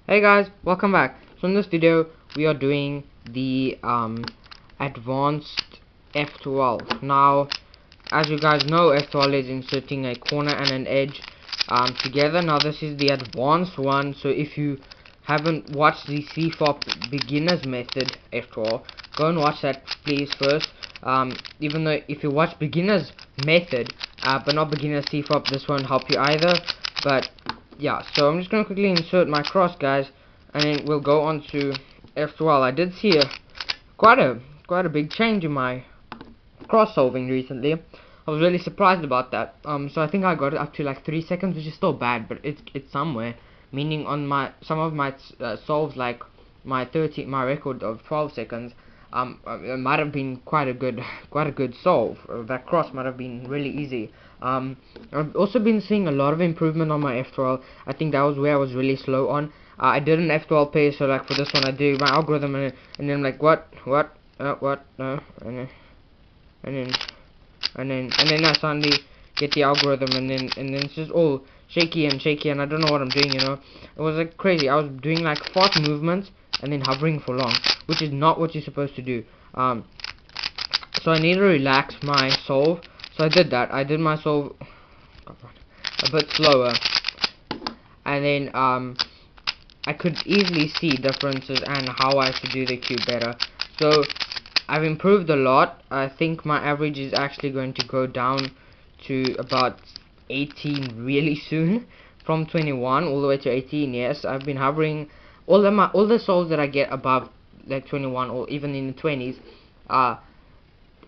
Hey guys, welcome back. So in this video we are doing the advanced F2L. Now, as you guys know, F2L is inserting a corner and an edge together. Now this is the advanced one, so if you haven't watched the CFOP beginners method F2L, go and watch that please first. Even though if you watch beginners method but not beginners CFOP, this won't help you either. But yeah, so I'm just gonna quickly insert my cross, guys, and then we'll go on to F2L. I did see quite a big change in my cross solving recently. I was really surprised about that. So I think I got it up to like 3 seconds, which is still bad, but it's somewhere. Meaning on some of my solves, like my record of 12 seconds, it might have been quite a good solve. That cross might have been really easy. I've also been seeing a lot of improvement on my F2L. I think that was where I was really slow on. I did an F2L pair, so like for this one I do my algorithm, and then I'm like what, no, and then I suddenly get the algorithm, and then it's just all shaky, and I don't know what I'm doing, It was like crazy. I was doing like fast movements and then hovering for long, which is not what you're supposed to do. So I need to relax my solve. So I did that. I did my solve a bit slower, and then I could easily see differences and how I should do the cube better. So I've improved a lot. I think my average is actually going to go down to about 18 really soon, from 21 all the way to 18. Yes, I've been hovering. All the solves that I get above like 21 or even in the 20s,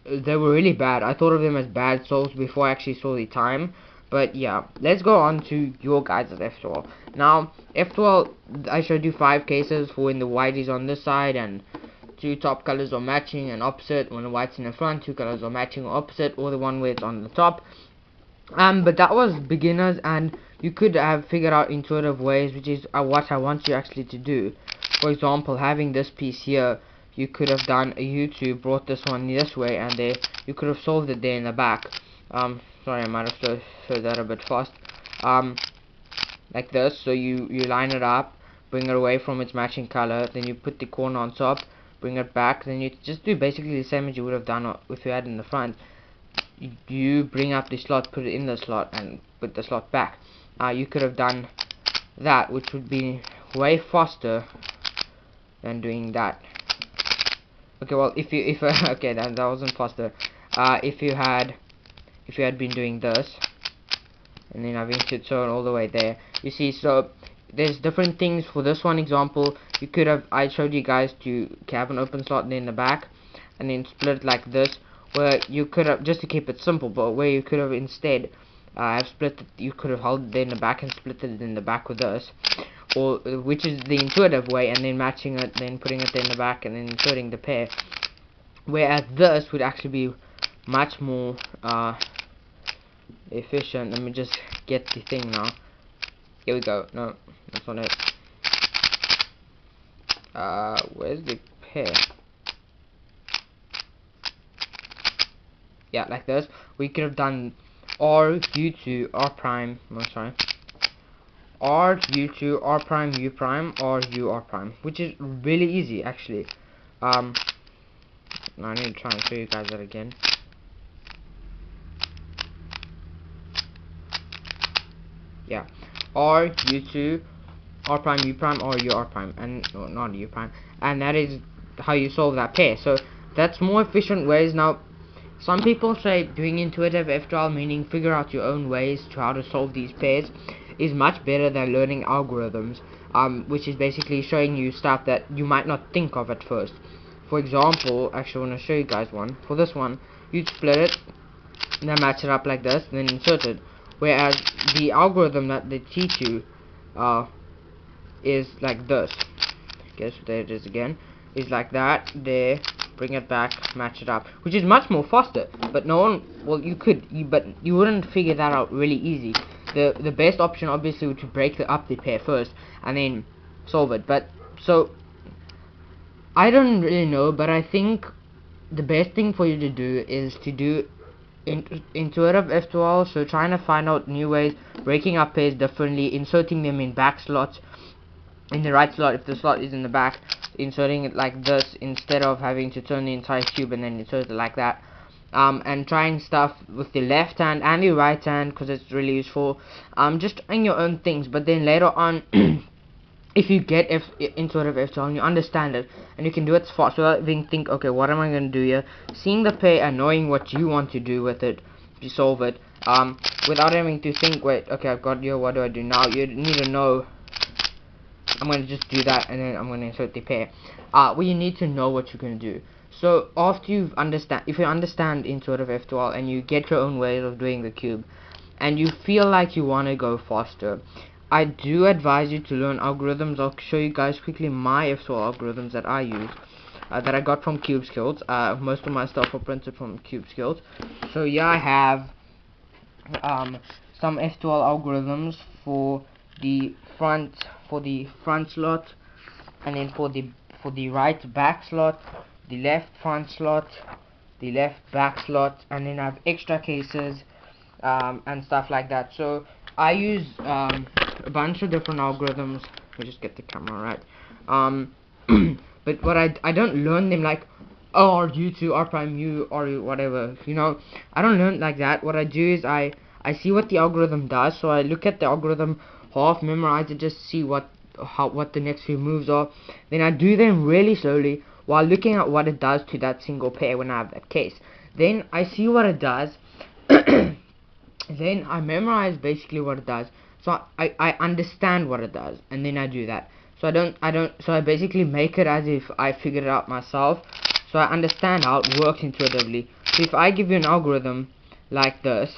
they were really bad. I thought of them as bad solves before I actually saw the time. But yeah, let's go on to your guys' F2L. Now, F2L, I showed you 5 cases for when the white is on this side and 2 top colors are matching and opposite. When the white's in the front, 2 colors are matching or opposite, or the one where it's on the top. But that was beginners, and you could have figured out intuitive ways, which is what I want you actually to do. For example, having this piece here, you could have done a U2, brought this one this way, and there you could have solved it there in the back. Sorry, I might have showed that a bit fast. Like this. So you line it up, bring it away from its matching color, then you put the corner on top, bring it back, then you just do basically the same as you would have done if you had in the front. You bring up the slot, put it in the slot, and put the slot back. You could have done that, which would be way faster than doing that. Okay, well, okay, that wasn't faster. If you had been doing this, and then I've inserted so all the way there. You see, so there's different things for this one example. You could have, I showed you guys to have an open slot in the back, and then split it like this. Where you could have, just to keep it simple, but where you could have instead have split it, you could have held it in the back and split it in the back with this, or which is the intuitive way, and then matching it, then putting it in the back, and then inserting the pair. Whereas this would actually be much more efficient. Let me just get the thing now. Here we go. No, that's not it. Where's the pair? Yeah, like this. We could have done R U2 R prime. No, sorry. R U2 R prime U prime or U R prime, which is really easy actually. Now I need to try and show you guys that again. Yeah, R U2 R prime U prime or U R prime, and no, not U prime, and that is how you solve that pair. So that's more efficient ways. Now, some people say doing intuitive F2L, meaning figure out your own ways to how to solve these pairs, is much better than learning algorithms, which is basically showing you stuff that you might not think of at first. For example, actually I want to show you guys one. For this one, you'd split it, and then match it up like this, and then insert it. Whereas the algorithm that they teach you is like this. Guess there it is again. Is like that, there, bring it back, match it up, which is much more faster. But no one, well, you could, but you wouldn't figure that out really easy. The best option obviously would be to break up the pair first and then solve it. But so I don't really know, but I think the best thing for you to do is to do intuitive F2L. So trying to find out new ways, breaking up pairs differently, inserting them in back slots, in the right slot. If the slot is in the back, inserting it like this instead of having to turn the entire cube and then insert it like that. And trying stuff with the left hand and the right hand, because it's really useful. Just trying your own things, but then later on if you get in sort of F2L and you understand it and you can do it fast without even think, okay, what am I going to do here, seeing the pair and knowing what you want to do with it to solve it, without having to think, wait, okay, I've got here, what do I do now? You need to know, I'm going to just do that and then I'm going to insert the pair. Well, you need to know what you're going to do. So after if you understand in sort of F2L and you get your own ways of doing the cube and you feel like you want to go faster, I do advise you to learn algorithms. I'll show you guys quickly my F2L algorithms that I use, that I got from Cube Skills. Most of my stuff are printed from Cube Skills. So yeah, I have some F2L algorithms for the front slot, and then for the right back slot, the left front slot, the left back slot, and then I have extra cases and stuff like that. So I use a bunch of different algorithms. Let me just get the camera right. But what I don't learn them like, oh, U2, R prime U, or whatever, you know. I don't learn like that. What I do is I see what the algorithm does, so I look at the algorithm, half memorize it, just see what the next few moves are. Then I do them really slowly while looking at what it does to that single pair when I have that case. Then I see what it does. Then I memorize basically what it does, so I understand what it does, and then I do that. So I basically make it as if I figured it out myself, so I understand how it works intuitively. So if I give you an algorithm like this,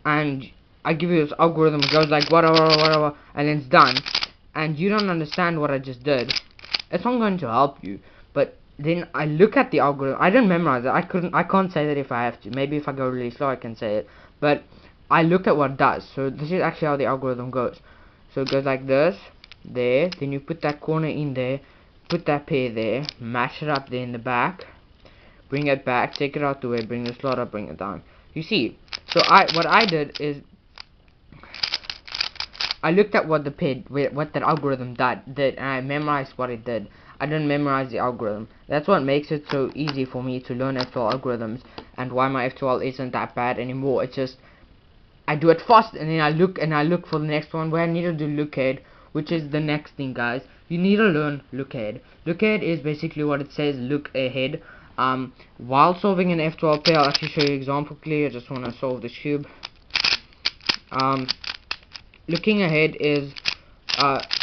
and I give you this algorithm, it goes like whatever, and then it's done, and you don't understand what I just did, it's not going to help you. But then I look at the algorithm. I don't memorize it. I can't say that if I have to. Maybe if I go really slow I can say it. But I look at what it does. So this is actually how the algorithm goes. So it goes like this, there. Then you put that corner in there, put that pair there, mash it up there in the back, bring it back, take it out the way, bring the slot up, bring it down. You see. So what I did is I looked at what that algorithm did, and I memorized what it did. I didn't memorize the algorithm. That's what makes it so easy for me to learn F2L algorithms, and why my F2L isn't that bad anymore. It's just I do it fast, and then I look for the next one where I need to do look ahead, which is the next thing, guys. You need to learn look ahead. Look ahead is basically what it says, look ahead. While solving an F2L pair, I'll actually show you an example quickly. I just want to solve this cube. Looking ahead is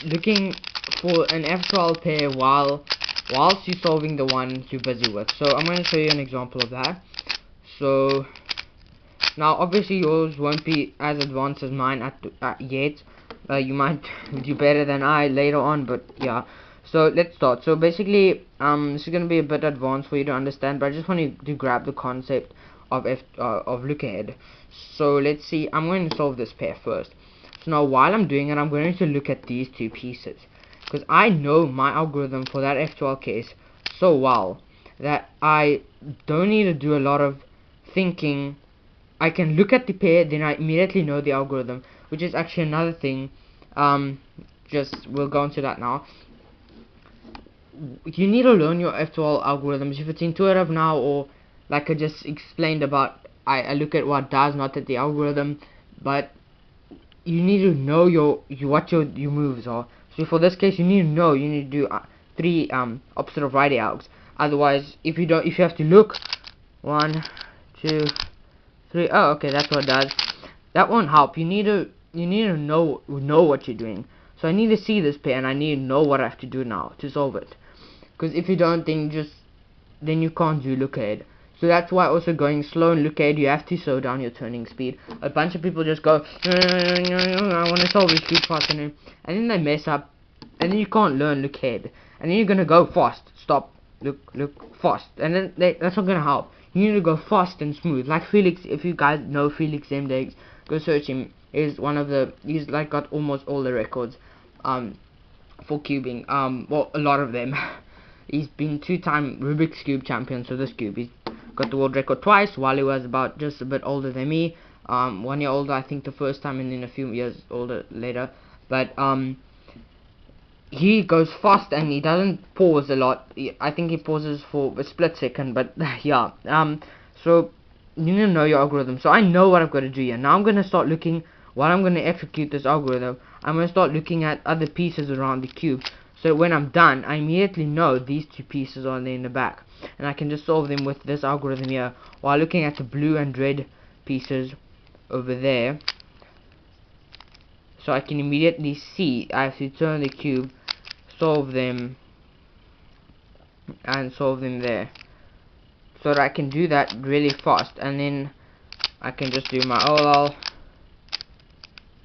looking for an F2L pair whilst you're solving the one you're busy with. So I'm going to show you an example of that. So now obviously yours won't be as advanced as mine yet. You might do better than I later on, but yeah. So let's start. So basically this is going to be a bit advanced for you to understand, but I just want you to grab the concept of look ahead. So let's see, I'm going to solve this pair first. So now while I'm doing it, I'm going to look at these two pieces, because I know my algorithm for that F2L case so well that I don't need to do a lot of thinking. I can look at the pair, then I immediately know the algorithm, which is actually another thing. We'll go into that now. You need to learn your F2L algorithms. If it's intuitive now, or like I just explained about, I look at what does, not at the algorithm, but you need to know what your moves are. So for this case, you need to do 3 opposite of right algs. Otherwise, if you have to look 1, 2, 3. Oh, okay, that's what it does. That won't help. You need to know what you're doing. So I need to see this pair, and I need to know what I have to do now to solve it. Because if you don't, then you can't do look ahead. So that's why also going slow and look ahead, you have to slow down your turning speed. A bunch of people just go, I want to solve this cube fast, and then they mess up, and then you can't learn look ahead. And then you're gonna go fast, stop, look fast, and then that's not gonna help. You need to go fast and smooth. Like Felix, if you guys know Felix Zemdegs, go search him. He's like got almost all the records for cubing. Well, a lot of them. He's been 2-time Rubik's Cube champion. So this cube, he's got the world record twice while he was about just a bit older than me. 1 year older, I think, the first time, and then a few years older later. But he goes fast and he doesn't pause a lot. I think he pauses for a split second, but yeah. So you need to know your algorithm. So I know what I've got to do here. Now I'm going to start looking, while I'm going to execute this algorithm, I'm going to start looking at other pieces around the cube. So when I'm done, I immediately know these two pieces are there in the back, and I can just solve them with this algorithm here, while looking at the blue and red pieces over there. So I can immediately see I have to turn the cube, solve them, and solve them there, so that I can do that really fast, and then I can just do my OLL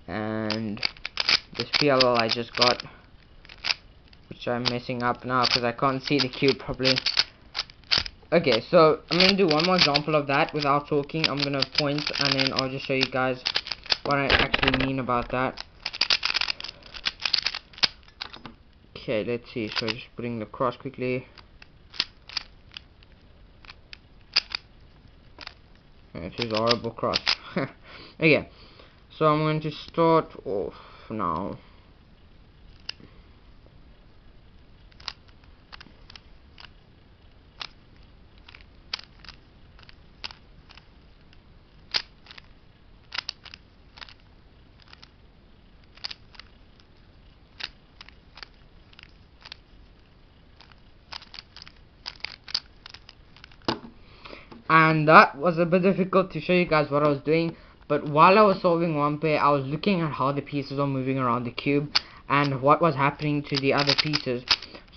and this PLL I just got, which I'm messing up now because I can't see the cube properly. Okay, so I'm going to do one more example of that without talking. I'm going to point and then I'll just show you guys what I actually mean about that. Okay, let's see. So just putting the cross quickly. This is a horrible cross. Okay, so I'm going to start off now. And that was a bit difficult to show you guys what I was doing, but while I was solving one pair, I was looking at how the pieces are moving around the cube and what was happening to the other pieces,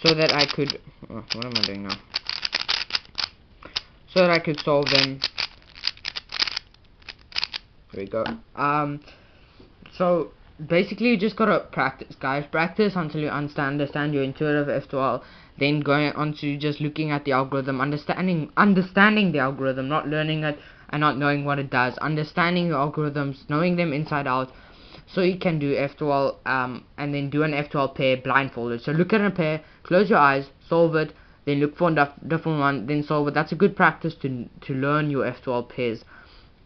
so that I could what am I doing now? So that I could solve them. There we go. So basically you just gotta practice, guys. Practice until you understand your intuitive F2L. Then going on to just looking at the algorithm, understanding the algorithm, not learning it and not knowing what it does. Understanding your algorithms, knowing them inside out, so you can do F2L and then do an F2L pair blindfolded. So look at a pair, close your eyes, solve it, then look for a different one, then solve it. That's a good practice to learn your F2L pairs.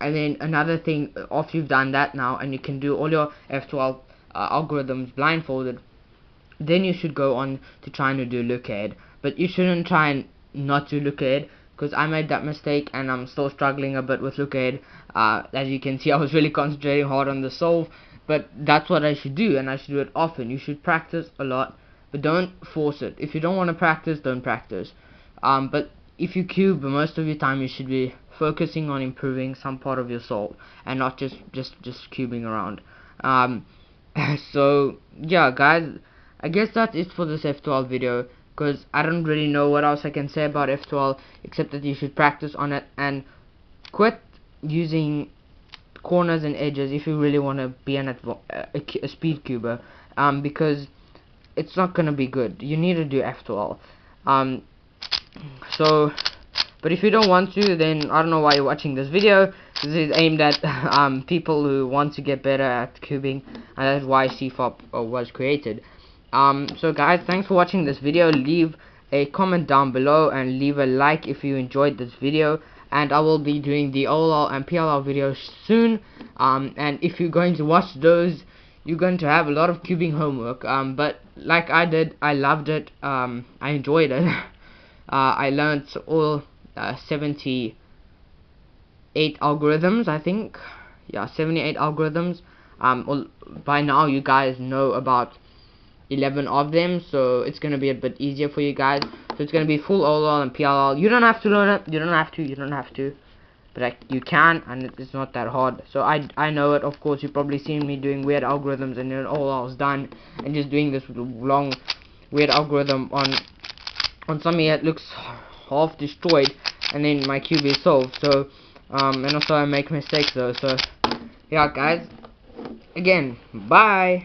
And then another thing, after you've done that now, and you can do all your F2L algorithms blindfolded, then you should go on to trying to do look ahead. But you shouldn't try and not do look ahead, because I made that mistake and I'm still struggling a bit with look ahead. As you can see, I was really concentrating hard on the solve, but that's what I should do, and I should do it often. You should practice a lot, but don't force it. If you don't want to practice, don't practice. But if you cube, most of your time you should be focusing on improving some part of your solve and not just cubing around. So yeah, guys, I guess that's it for this F2L video, because I don't really know what else I can say about F2L except that you should practice on it and quit using corners and edges if you really want to be a speed cuber, because it's not gonna be good. You need to do F2L. So, but if you don't want to, then I don't know why you're watching this video. This is aimed at people who want to get better at cubing, and that's why CFOP was created. So guys, thanks for watching this video. Leave a comment down below and leave a like if you enjoyed this video, and I will be doing the OLL and PLL videos soon. And if you're going to watch those, you're going to have a lot of cubing homework, but like I did, I loved it. I enjoyed it. I learned all 78 algorithms, I think. Yeah, 78 algorithms. By now you guys know about 11 of them, so it's gonna be a bit easier for you guys. So it's gonna be full OLL and PLL. You don't have to learn it. You don't have to. But like, you can, and it's not that hard. So I know it. Of course, you've probably seen me doing weird algorithms, and then OLL's done, and just doing this long weird algorithm on something that looks half destroyed, and then my cube is solved. So and also I make mistakes though. So yeah, guys, again, bye.